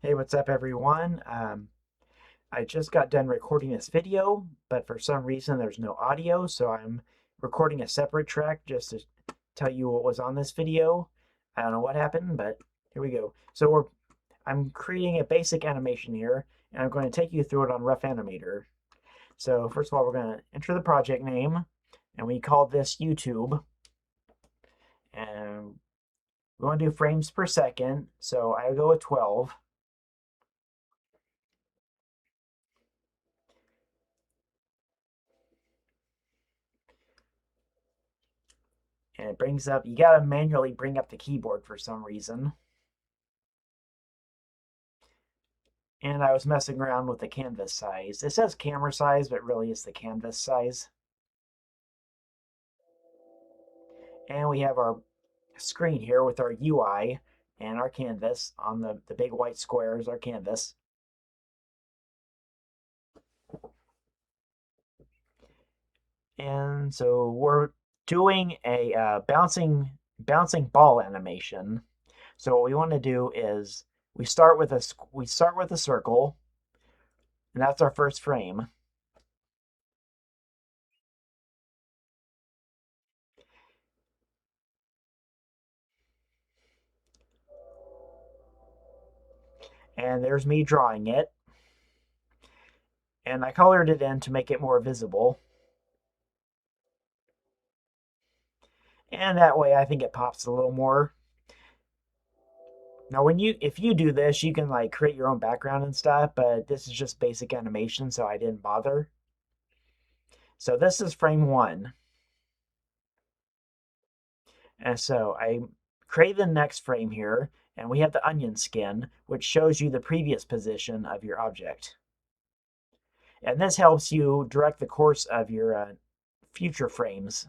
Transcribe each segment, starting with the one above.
Hey, what's up, everyone? I just got done recording this video, but for some reason there's no audio, so I'm recording a separate track just to tell you what was on this video. I don't know what happened, but here we go. I'm creating a basic animation here, and I'm going to take you through it on Rough Animator. So first of all, we're going to enter the project name, and we call this YouTube, and we want to do frames per second, so I go with 12. And it brings up, you gotta manually bring up the keyboard for some reason. And I was messing around with the canvas size. It says camera size, but really it's the canvas size. And we have our screen here with our UI and our canvas on the big white square is our canvas. And so we're doing a bouncing ball animation. So what we want to do is we start with a circle, and that's our first frame. And there's me drawing it. And I colored it in to make it more visible. And that way I think it pops a little more. Now if you do this, you can like create your own background and stuff, but this is just basic animation, so I didn't bother. So this is frame 1. And so I create the next frame here, and we have the onion skin, which shows you the previous position of your object. And this helps you direct the course of your future frames.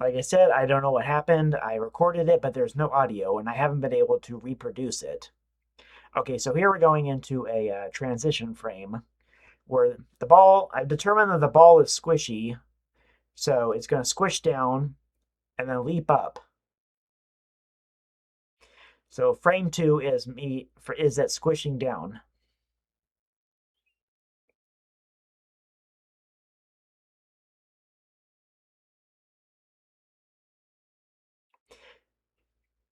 Like I said, I don't know what happened. I recorded it, but there's no audio, and I haven't been able to reproduce it. Okay, so here we're going into a transition frame where I've determined that the ball is squishy, so it's going to squish down and then leap up. So frame 2 is that squishing down.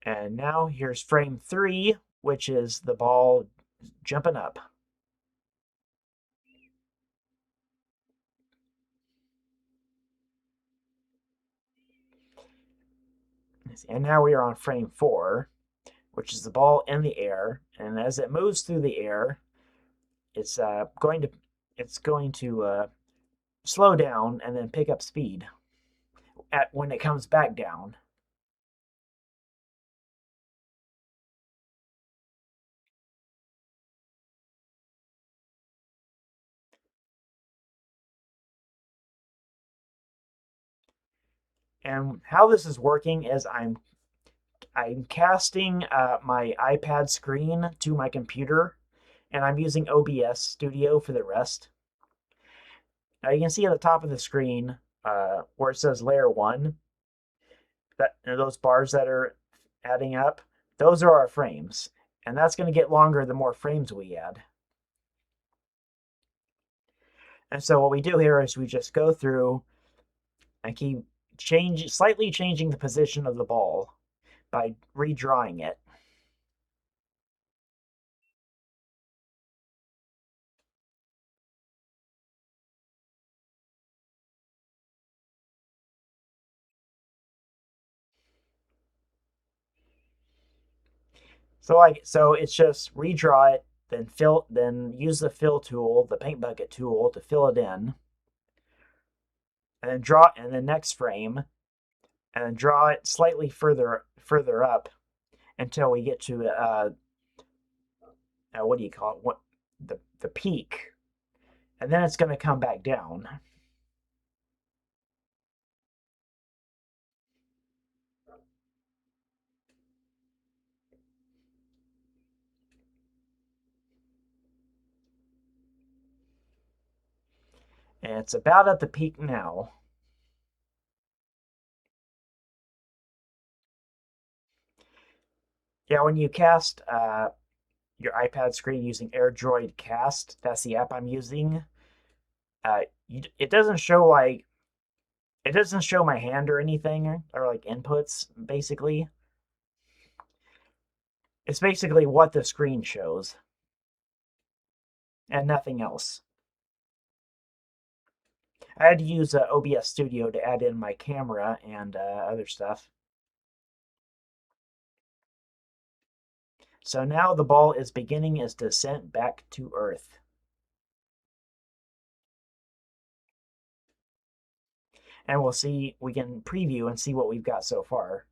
And now here's frame 3, which is the ball jumping up. And now we are on frame 4, which is the ball in the air. And as it moves through the air, it's going to slow down and then pick up speed when it comes back down. And how this is working is I'm casting my iPad screen to my computer, and I'm using OBS Studio for the rest. Now you can see at the top of the screen where it says Layer 1, those bars that are adding up, those are our frames. And that's going to get longer the more frames we add. And so what we do here is we just go through and keep slightly changing the position of the ball by redrawing it. So it's just redraw it, then use the fill tool, the paint bucket tool to fill it in, and then draw in the next frame, and then draw it slightly further up until we get to what do you call it? What the peak, and then it's going to come back down. And it's about at the peak now. Yeah, when you cast your iPad screen using AirDroid Cast, that's the app I'm using. It doesn't show it doesn't show my hand or anything or like inputs. Basically, it's basically what the screen shows and nothing else. I had to use OBS Studio to add in my camera and other stuff. So now the ball is beginning its descent back to Earth. And we'll see, we can preview and see what we've got so far.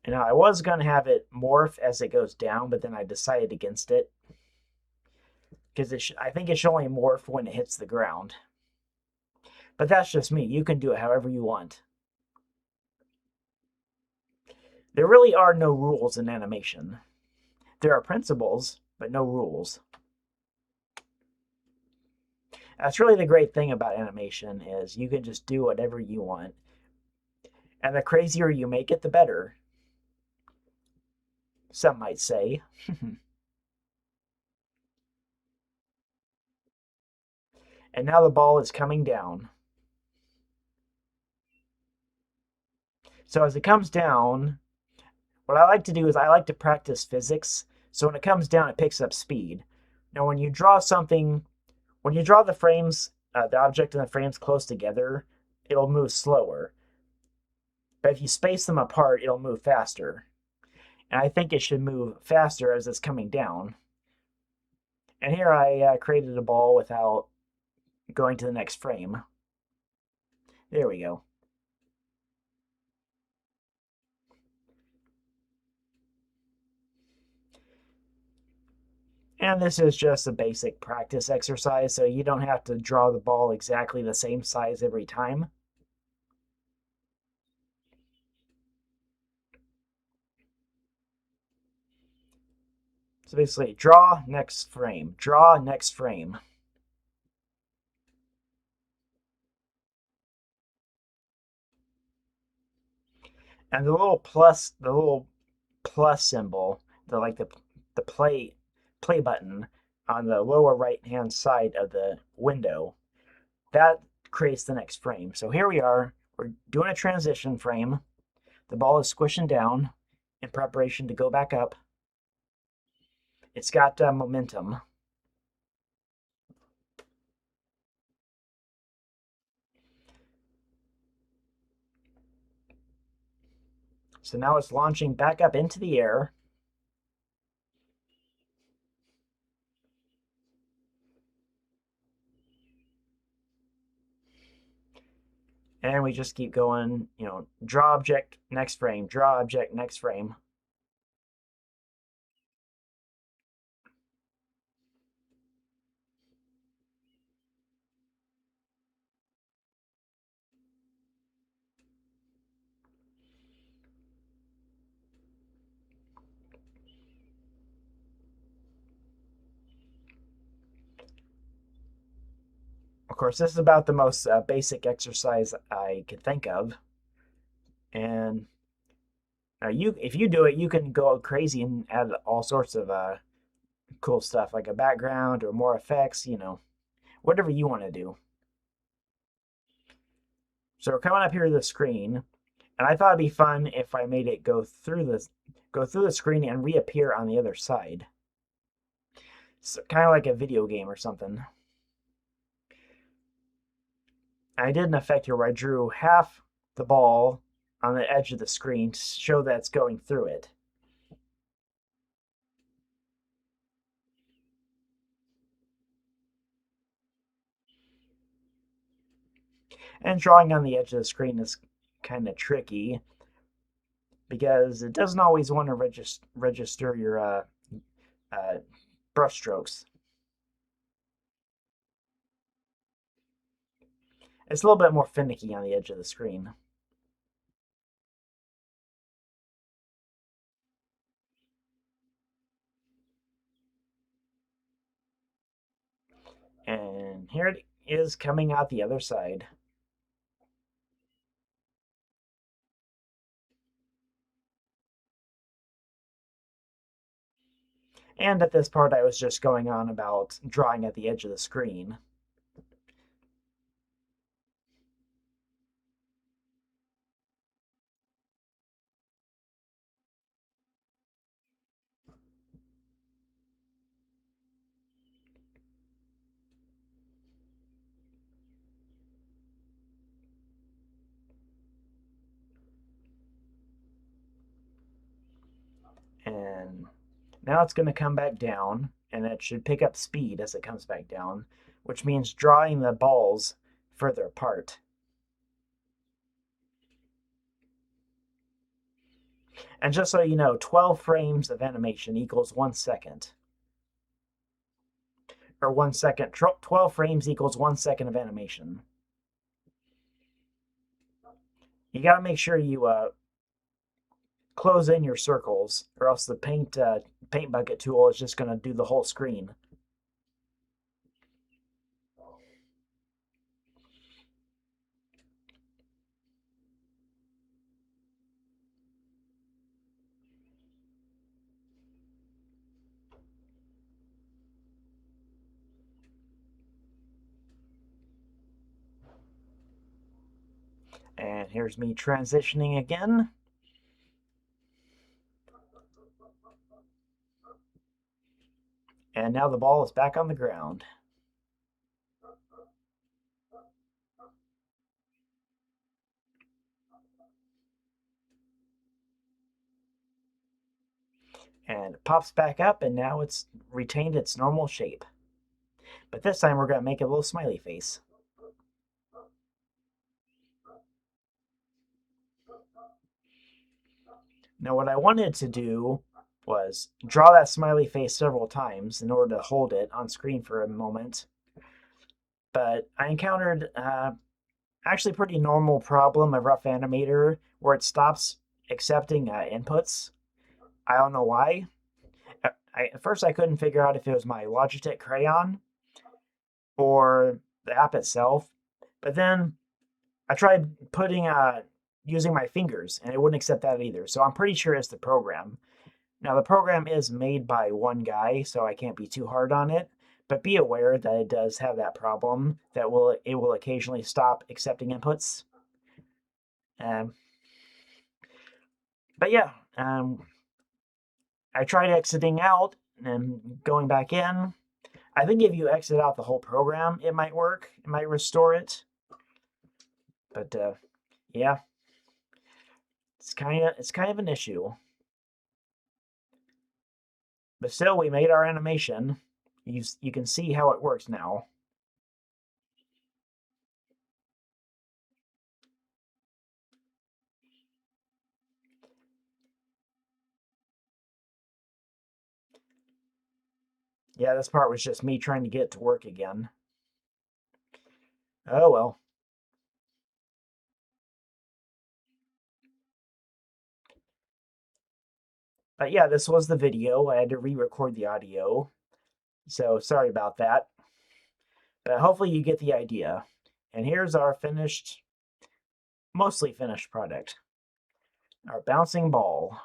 And now I was going to have it morph as it goes down, but then I decided against it. Because I think it should only morph when it hits the ground. But that's just me. You can do it however you want. There really are no rules in animation. There are principles, but no rules. That's really the great thing about animation is you can just do whatever you want. And the crazier you make it, the better. Some might say. And now the ball is coming down. So as it comes down, what I like to do is I like to practice physics. So when it comes down, it picks up speed. Now, when you draw something, when you draw the frames, the object and the frames close together, it'll move slower. But if you space them apart, it'll move faster. And I think it should move faster as it's coming down. And here I created a ball without going to the next frame. There we go. And this is just a basic practice exercise, so you don't have to draw the ball exactly the same size every time. So basically, draw, next frame, draw, next frame. And the little plus symbol, the play button on the lower right hand side of the window, that creates the next frame. So here we are, we're doing a transition frame. The ball is squishing down in preparation to go back up. It's got momentum. So now it's launching back up into the air. And we just keep going, draw object, next frame, draw object, next frame. Of course, this is about the most basic exercise I could think of. And if you do it, you can go crazy and add all sorts of cool stuff like a background or more effects, whatever you want to do. So we're coming up here to the screen, and I thought it'd be fun if I made it go through the screen and reappear on the other side. So kind of like a video game or something. I did an effect here where I drew half the ball on the edge of the screen to show that it's going through it. And drawing on the edge of the screen is kind of tricky because it doesn't always want to register your brush strokes. It's a little bit more finicky on the edge of the screen. And here it is coming out the other side. And at this part, I was just going on about drawing at the edge of the screen. And now it's going to come back down, and it should pick up speed as it comes back down, which means drawing the balls further apart. And just so you know, 12 frames of animation equals 1 second. Or 1 second. 12 frames equals 1 second of animation. You got to make sure you close in your circles, or else the paint bucket tool is just going to do the whole screen. And here's me transitioning again. And now the ball is back on the ground. And it pops back up, and now it's retained its normal shape. But this time we're going to make a little smiley face. Now what I wanted to do was draw that smiley face several times in order to hold it on screen for a moment. But I encountered actually a pretty normal problem of Rough Animator where it stops accepting inputs. I don't know why. At first I couldn't figure out if it was my Logitech Crayon or the app itself. But then I tried using my fingers, and it wouldn't accept that either. So I'm pretty sure it's the program. Now the program is made by one guy, so I can't be too hard on it. But be aware that it does have that problem that it will occasionally stop accepting inputs. Um, but yeah, I tried exiting out and going back in. I think if you exit out the whole program, it might work. It might restore it. But yeah, it's kind of an issue. But still, we made our animation. You can see how it works now. Yeah, this part was just me trying to get it to work again. Oh well. But yeah, this was the video. I had to re-record the audio. So sorry about that. But hopefully you get the idea. And here's our mostly finished product. Our bouncing ball.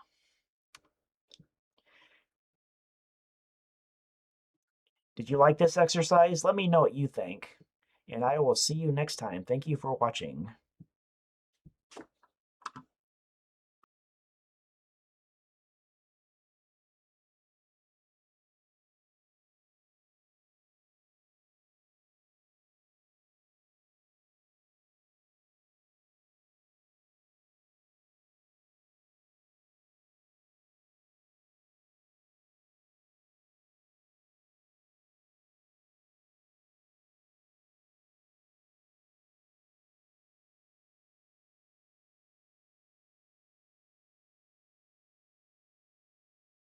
Did you like this exercise? Let me know what you think. And I will see you next time. Thank you for watching.